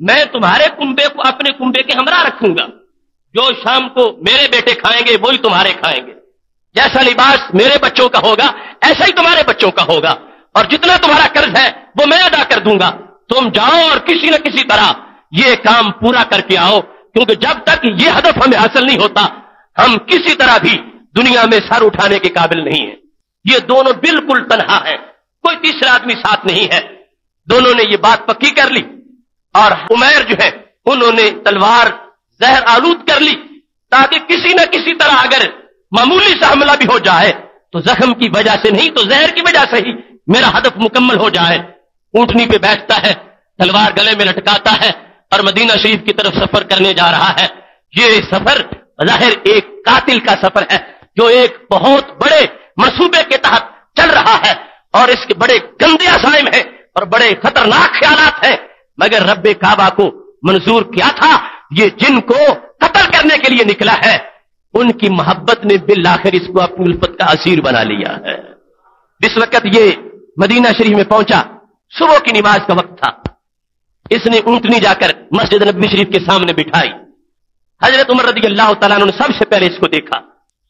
میں تمہارے کنبے کو اپنے کنبے کے ہمراہ رکھوں گا، جو شام کو میرے بیٹے کھائیں گے وہی تمہارے کھائیں گے، جیسا لباس میرے بچوں کا ہوگا ایسا ہی تمہارے بچوں کا ہوگا، اور جتنا تمہارا قرض ہے وہ میں ادا کر دوں گا، تم جاؤ اور کسی نہ کسی طرح یہ کام پورا کر کے آؤ، کیونکہ جب تک یہ ہدف ہمیں حاصل نہیں ہوتا ہم کسی طرح بھی دنیا میں سر اٹھانے کے قابل نہیں ہیں۔ یہ دونوں بالکل تنہا ہیں، کوئی تیسرا آدمی ساتھ نہیں ہے۔ دونوں نے یہ بات پکی کر لی، اور عمیر جو ہے انہوں نے تلوار زہر آلود کر لی، تاکہ کسی نہ کسی طرح اگر معمولی سا حملہ بھی ہو جائے تو زخم کی وجہ سے نہیں تو زہر کی وجہ سے ہی میرا ہدف مکمل ہو جائے۔ اونٹنی پہ بیٹھتا ہے، تلوار گلے میں لٹکاتا ہے اور مدینہ شریف کی طرف سفر کرنے جا رہا ہے۔ یہ سفر ظاہر ایک قاتل کا سفر ہے جو ایک بہت بڑے منصوبے کے تحت چل رہا ہے، اور اس کے بڑے گندے عزائم ہیں اور بڑے خطرناک خیالات ہیں، مگر رب کعبہ کو منظور کیا تھا یہ جن کو قتل کرنے کے لیے نکلا ہے ان کی محبت نے بالآخر اس کو اپنی الفت کا اسیر بنا لیا ہے۔ جس وقت یہ مدینہ شریف میں پہنچا صبح کی نماز کا وقت تھا، اس نے اونٹنی جا کر مسجد نبوی شریف کے سامنے بٹھائی۔ حضرت عمر رضی اللہ تعالیٰ عنہ نے سب سے پہلے اس کو دیکھا،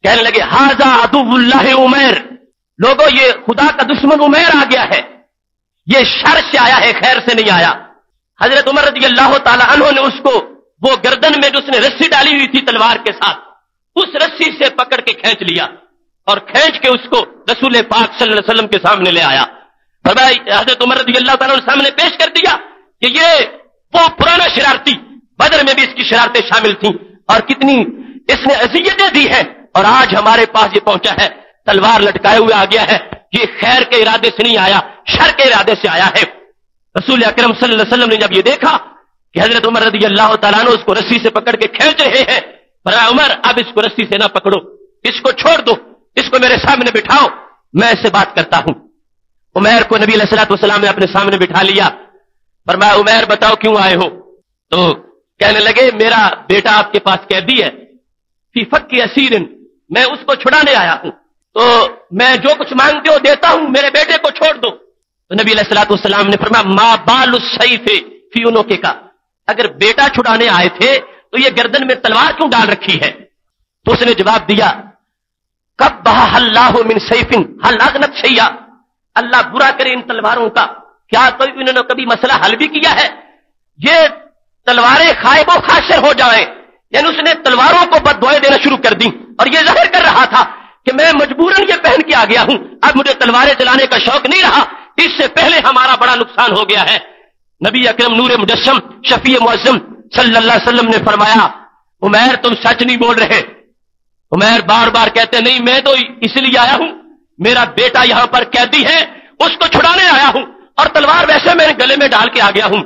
کہنے لگے ھذا عدو اللہ عمیر، لوگوں یہ خدا کا دشمن عمیر آ گیا ہے، یہ شر سے آیا ہے خیر سے نہیں آیا۔ حضرت عمر رضی اللہ تعالیٰ عنہ نے اس کو وہ گردن میں جو اس نے رسی ڈالی ہوئی تھی تلوار کے ساتھ اس رسی سے پکڑ کے کھینچ لیا اور کھینچ کے اس کو رسول پاک صلی اللہ علیہ وسلم کے سامنے لے آیا۔ فرمایا حضرت عمر رضی اللہ تعالیٰ نے سامنے پیش کر دیا کہ یہ وہ پرانا شرارتی، بدر میں بھی اس کی شرارتیں شامل تھیں اور کتنی اس نے اذیتیں دی ہیں، اور آج ہمارے پاس یہ پہنچا ہے تلوار لٹکائے ہوئے آ گیا ہے، یہ خیر کے ارادے سے نہیں آیا شر کے ارادے سے آیا ہے۔ رسول اکرم صلی اللہ علیہ وسلم نے جب یہ دیکھا کہ حضرت عمر رضی اللہ تعالیٰ عنہ اس کو رسی سے پکڑ کے کھینچ رہے ہیں، فرمایا عمر اب اس کو رسی سے نہ پکڑو، اس کو چھوڑ دو، اس کو میرے سامنے بٹھاؤ، میں اس سے بات کرتا ہوں۔ عمیر کو نبی علیہ الصلوۃ والسلام نے اپنے سامنے بٹھا لیا۔ فرمایا عمیر بتاؤ کیوں آئے ہو؟ تو کہنے لگے میرا بیٹا آپ کے پاس قیدی ہے، فی فک اسیر، میں اس کو چھڑانے آیا ہوں، تو میں جو کچھ مانگتے ہو دیتا ہوں، میرے بیٹے کو چھوڑ دو۔ تو نبی علیہ الصلوۃ والسلام نے فرمایا ما بال السیف فی عنقک، اگر بیٹا چھڑانے آئے تھے تو یہ گردن میں تلوار کیوں ڈال رکھی ہے؟ تو اس نے جواب دیا قبح اللہ من سیف هل اغنت شیئا، اللہ برا کرے ان تلواروں کا، کیا کوئی انہوں نے کبھی مسئلہ حل بھی کیا ہے؟ یہ تلواریں خائب و خاسر ہو جائیں، یعنی اس نے تلواروں کو بد دعائیں دینا شروع کر دی، اور یہ ظاہر کر رہا تھا کہ میں مجبوراً یہ پہن کے آ گیا ہوں، اب مجھے تلواریں چلانے کا شوق نہیں رہا، اس سے پہلے ہمارا بڑا نقصان ہو گیا ہے۔ نبی اکرم نور مجسم شفیع معظم صلی اللہ علیہ وسلم نے فرمایا عمیر تم سچ نہیں بول رہے۔ عمیر بار بار کہتے نہیں میں تو اس لیے آیا ہوں، میرا بیٹا یہاں پر قیدی ہے، اس کو چھڑانے آیا ہوں، اور تلوار ویسے میں گلے میں ڈال کے آ گیا ہوں۔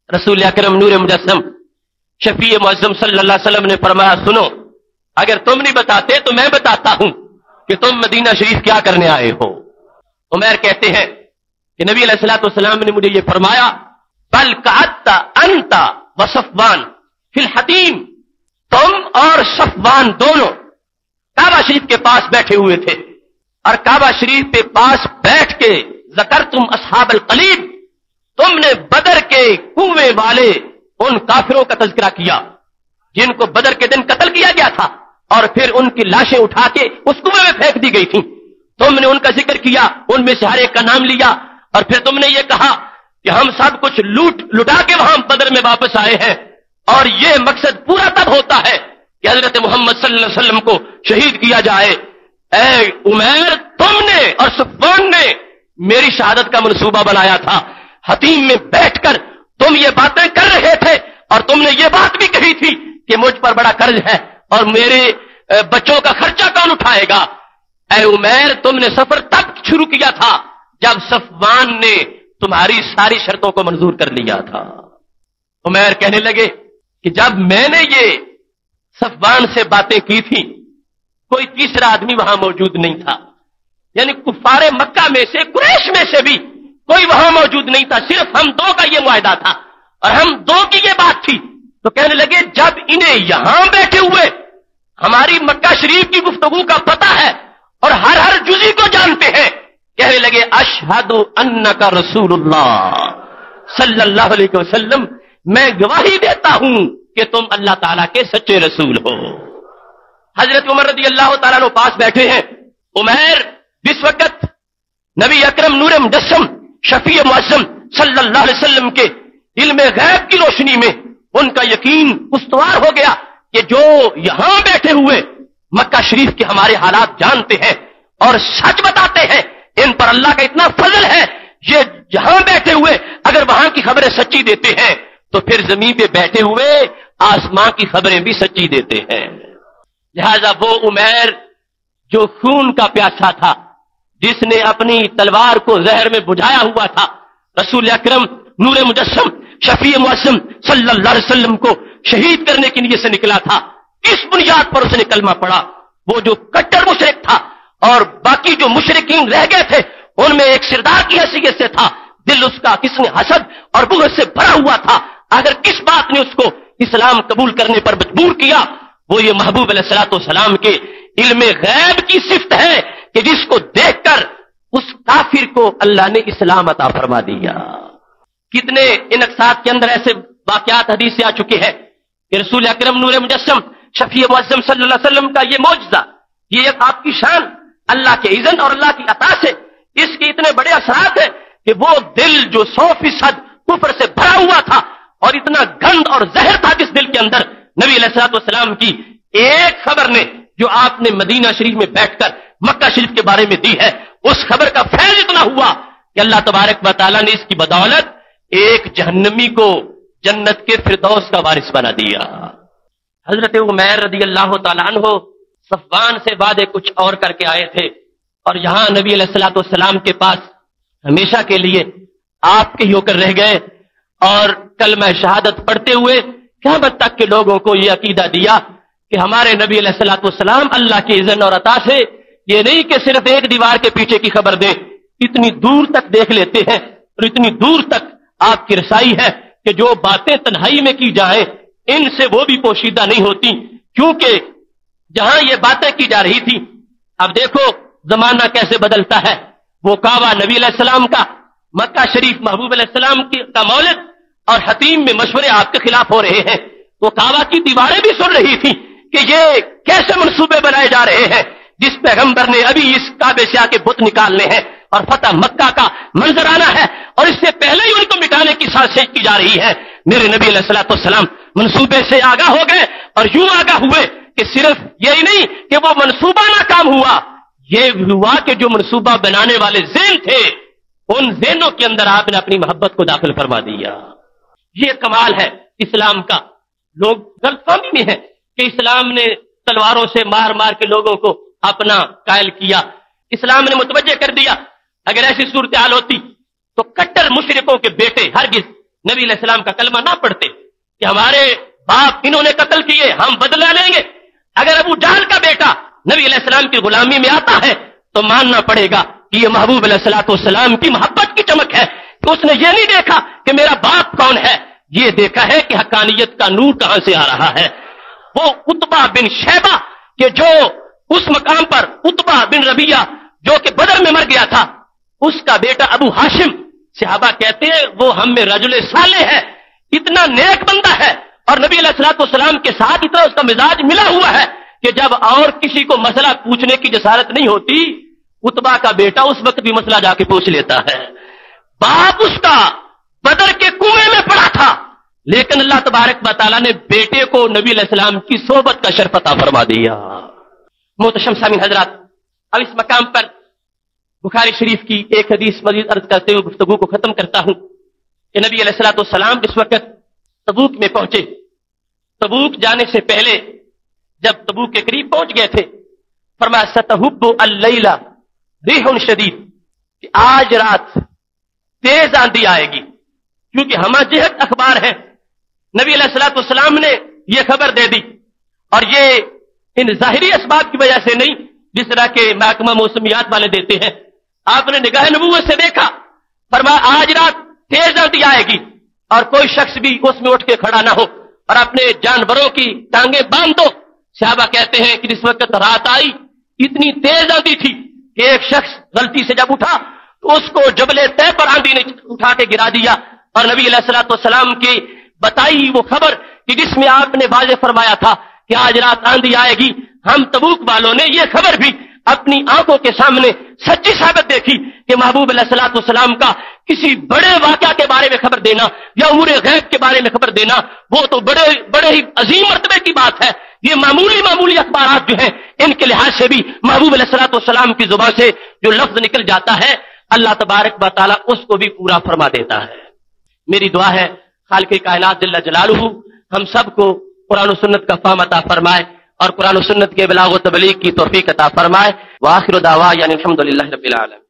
رسول اکرم نور مجسم شفیع معظم صلی اللہ علیہ وسلم نے فرمایا سنو، اگر تم نہیں بتاتے تو میں بتاتا ہوں کہ تم مدینہ شریف کیا کرنے آئے ہو۔ عمیر کہتے ہیں کہ نبی علیہ الصلوۃ والسلام نے مجھے یہ فرمایا بل قعدت انت وصفوان فی الحتیم، تم اور صفوان دونوں کعبہ شریف کے پاس بیٹھے ہوئے تھے، اور کعبہ شریف کے پاس بیٹھ کے ذکرتم اصحاب القلیب، تم نے بدر کے کنویں والے ان کافروں کا تذکرہ کیا جن کو بدر کے دن قتل کیا گیا تھا، اور پھر ان کی لاشیں اٹھا کے اس کنویں میں پھینک دی گئی تھیں، تم نے ان کا ذکر کیا، ان میں سے ہر ایک کا نام لیا، اور پھر تم نے یہ کہا کہ ہم سب کچھ لٹا کے وہاں بدر میں واپس آئے ہیں، اور یہ مقصد پورا تب ہوتا ہے کہ حضرت محمد صلی اللہ علیہ وسلم کو شہید کیا جائے۔ اے عمیر تم نے اور صفوان نے میری شہادت کا منصوبہ بنایا تھا، حتیم میں بیٹھ کر تم یہ باتیں کر رہے تھے، اور تم نے یہ بات بھی کہی تھی کہ مجھ پر بڑا قرض ہے اور میرے بچوں کا خرچہ کون اٹھائے گا۔ اے عمیر تم نے سفر تب شروع کیا تھا جب صفوان نے تمہاری ساری شرطوں کو منظور کر لیا تھا۔ عمیر کہنے لگے کہ جب میں نے یہ صفوان سے باتیں کی تھی کوئی تیسرا آدمی وہاں موجود نہیں تھا، یعنی کفار مکہ میں سے قریش میں سے بھی کوئی وہاں موجود نہیں تھا، صرف ہم دو کا یہ معاہدہ تھا اور ہم دو کی یہ بات تھی۔ تو کہنے لگے جب انہیں یہاں بیٹھے ہوئے ہماری مکہ شریف کی گفتگو کا پتہ ہے اور ہر جزی کو جانتے ہیں، کہنے لگے اشہد انک رسول اللہ صلی اللہ علیہ وسلم، میں گواہی دیتا ہوں کہ تم اللہ تعالیٰ کے سچے رسول ہو۔ حضرت عمر رضی اللہ تعالیٰ عنہ پاس بیٹھے ہیں۔ عمیر جس وقت نبی اکرم نور مجسم شفیع معظم صلی اللہ علیہ وسلم کے علم غیب کی روشنی میں ان کا یقین استوار ہو گیا کہ جو یہاں بیٹھے ہوئے مکہ شریف کے ہمارے حالات جانتے ہیں اور سچ بتاتے ہیں، ان پر اللہ کا اتنا فضل ہے، یہ جہاں بیٹھے ہوئے اگر وہاں کی خبریں سچی دیتے ہیں تو پھر زمین پہ بیٹھے ہوئے آسمان کی خبریں بھی سچی دیتے ہیں۔ لہذا وہ عمیر جو خون کا پیاسا تھا، جس نے اپنی تلوار کو زہر میں بجھایا ہوا تھا، رسول اکرم نور مجسم شفیع معظم صلی اللہ علیہ وسلم کو شہید کرنے کی نیت سے نکلا تھا، اس بنیاد پر اس نے کلمہ پڑھا۔ وہ جو کٹر مشرک تھا اور باقی جو مشرکین رہ گئے تھے ان میں ایک سردار کی حیثیت سے تھا، دل اس کا کس نے حسد اور بغض سے بھرا ہوا تھا۔ اگر کس بات نے اس کو اسلام قبول کرنے پر مجبور کیا وہ یہ محبوب علیہ الصلوۃ والسلام کے علم غیب کی صفت ہے کہ جس کو دیکھ کر اس کافر کو اللہ نے اسلام عطا فرما دیا۔ کتنے ان اقساط کے اندر ایسے واقعات حدیث سے آ چکے ہیں کہ رسول اکرم نور مجسم شفیع معظم صلی اللہ علیہ وسلم کا یہ معجزہ، یہ ایک آپ کی شان، اللہ کے اذن اور اللہ کی عطا سے اس کے اتنے بڑے اثرات ہیں کہ وہ دل جو 100% کفر سے بھرا ہوا تھا اور اتنا گند اور زہر تھا جس دل کے اندر، نبی علیہ الصلوۃ والسلام کی ایک خبر نے جو آپ نے مدینہ شریف میں بیٹھ کر مکہ شریف کے بارے میں دی ہے، اس خبر کا فیض اتنا ہوا کہ اللہ تبارک و تعالیٰ نے اس کی بدولت ایک جہنمی کو جنت کے فردوس کا وارث بنا دیا۔ حضرت عمیر رضی اللہ تعالیٰ عنہ صفوان سے وعدے کچھ اور کر کے آئے تھے اور یہاں نبی علیہ الصلوۃ والسلام کے پاس ہمیشہ کے لیے آپ کے ہی ہو کر رہ گئے اور کلمہ شہادت پڑھتے ہوئے قیامت تک کے لوگوں کو یہ عقیدہ دیا کہ ہمارے نبی علیہ الصلوۃ والسلام اللہ کے اذن اور عطا سے یہ نہیں کہ صرف ایک دیوار کے پیچھے کی خبر دیں، اتنی دور تک دیکھ لیتے ہیں اور اتنی دور تک آپ کی رسائی ہے کہ جو باتیں تنہائی میں کی جائیں ان سے وہ بھی پوشیدہ نہیں ہوتی، کیونکہ جہاں یہ باتیں کی جا رہی تھی اب دیکھو زمانہ کیسے بدلتا ہے۔ وہ کعبہ نبی علیہ السلام کا، مکہ شریف محبوب علیہ السلام کا مولد اور حتیم میں مشورے آپ کے خلاف ہو رہے ہیں۔ وہ کعبہ کی دیواریں بھی سن رہی تھی کہ یہ کیسے منصوبے بنائے جا رہے ہیں جس پیغمبر نے ابھی اس کعبے سے آ کے بت نکالنے ہیں اور فتح مکہ کا منظر آنا ہے اور اس سے پہلے ہی ان کو مٹانے کی سازش کی جا رہی ہے۔ میرے نبی علیہ الصلوۃ والسلام منصوبے سے آگاہ ہو گئے اور یوں آگاہ ہوئے کہ صرف یہی نہیں کہ وہ منصوبہ ناکام ہوا، یہ ہوا کہ جو منصوبہ بنانے والے ذہن تھے ان ذہنوں کے اندر آپ نے اپنی محبت کو داخل فرما دیا۔ یہ کمال ہے اسلام کا۔ لوگ غلط فہمی میں ہیں کہ اسلام نے تلواروں سے مار مار کے لوگوں کو اپنا قائل کیا، اسلام نے متوجہ کر دیا۔ اگر ایسی صورتحال ہوتی تو کٹر مشرکوں کے بیٹے ہرگز نبی علیہ السلام کا کلمہ نہ پڑھتے کہ ہمارے باپ انہوں نے قتل کیے، ہم بدلہ لیں گے۔ اگر ابو جہل کا بیٹا نبی علیہ السلام کی غلامی میں آتا ہے تو ماننا پڑے گا کہ یہ محبوب علیہ الصلوۃ والسلام کی محبت کی چمک ہے کہ اس نے یہ نہیں دیکھا کہ میرا باپ کون ہے، یہ دیکھا ہے کہ حقانیت کا نور کہاں سے آ رہا ہے۔ وہ عتبہ بن شیبہ کہ جو اس مقام پر عتبہ بن ربیعہ جو کہ بدر میں مر گیا تھا، اس کا بیٹا ابو ہاشم، صحابہ کہتے ہیں وہ ہم میں رجل صالح ہے، اتنا نیک بندہ ہے اور نبی علیہ الصلوۃ والسلام کے ساتھ اتنا اس کا مزاج ملا ہوا ہے کہ جب اور کسی کو مسئلہ پوچھنے کی جسارت نہیں ہوتی، عتبہ کا بیٹا اس وقت بھی مسئلہ جا کے پوچھ لیتا ہے۔ باپ اس کا بدر کے کنویں میں پڑا تھا لیکن اللہ تبارک و تعالیٰ نے بیٹے کو نبی علیہ السلام کی صحبت کا شرف عطا فرما دیا۔ محترم سامعین حضرات، اب اس مقام پر بخاری شریف کی ایک حدیث مزید عرض کرتے ہوئے گفتگو کو ختم کرتا ہوں کہ نبی علیہ الصلوۃ والسلام اس وقت تبوک میں پہنچے۔ تبوک جانے سے پہلے جب تبوک کے قریب پہنچ گئے تھے فرمایا ستحب اللیلہ ریح شدید، کہ آج رات تیز آندھی آئے گی، کیونکہ ہمہ جہت اخبار ہے، نبی علیہ الصلوۃ والسلام نے یہ خبر دے دی اور یہ ان ظاہری اسباب کی وجہ سے نہیں جس طرح کے محکمہ موسمیات والے دیتے ہیں۔ آپ نے نگاہ نبوت سے دیکھا، فرمایا آج رات تیز آندھی آئے گی اور کوئی شخص بھی اس میں اٹھ کے کھڑا نہ ہو اور اپنے جانوروں کی ٹانگیں باندھ دو۔ صحابہ کہتے ہیں کہ جس وقت رات آئی اتنی تیز آندھی تھی کہ ایک شخص غلطی سے جب اٹھا تو اس کو جبل طے پر آندھی نے اٹھا کے گرا دیا اور نبی علیہ الصلوۃ والسلام کی بتائی وہ خبر کہ جس میں آپ نے واضح فرمایا تھا کہ آج رات آندھی آئے گی. ہم تبوک والوں نے یہ خبر بھی اپنی آنکھوں کے سامنے سچی ثابت دیکھی کہ محبوب علیہ الصلوۃ والسلام کا کسی بڑے واقعہ کے بارے میں خبر دینا یا امور غیب کے بارے میں خبر دینا وہ تو بڑے ہی عظیم مرتبے کی بات ہے. یہ معمولی اخبارات جو ہیں ان کے لحاظ سے بھی محبوب علیہ الصلوۃ والسلام کی زبان سے جو لفظ نکل جاتا ہے اللہ تبارک و تعالیٰ اس کو بھی پورا فرما دیتا ہے. میری دعا ہے خالق کائنات جل جلالہ ہم سب کو قرآن و سنت کا فہم عطا فرمائے اور قرآن و سنت کے بلاغ و تبلیغ کی توفیق عطا فرمائے. وآخر دعوانا الحمدللہ رب العالمین.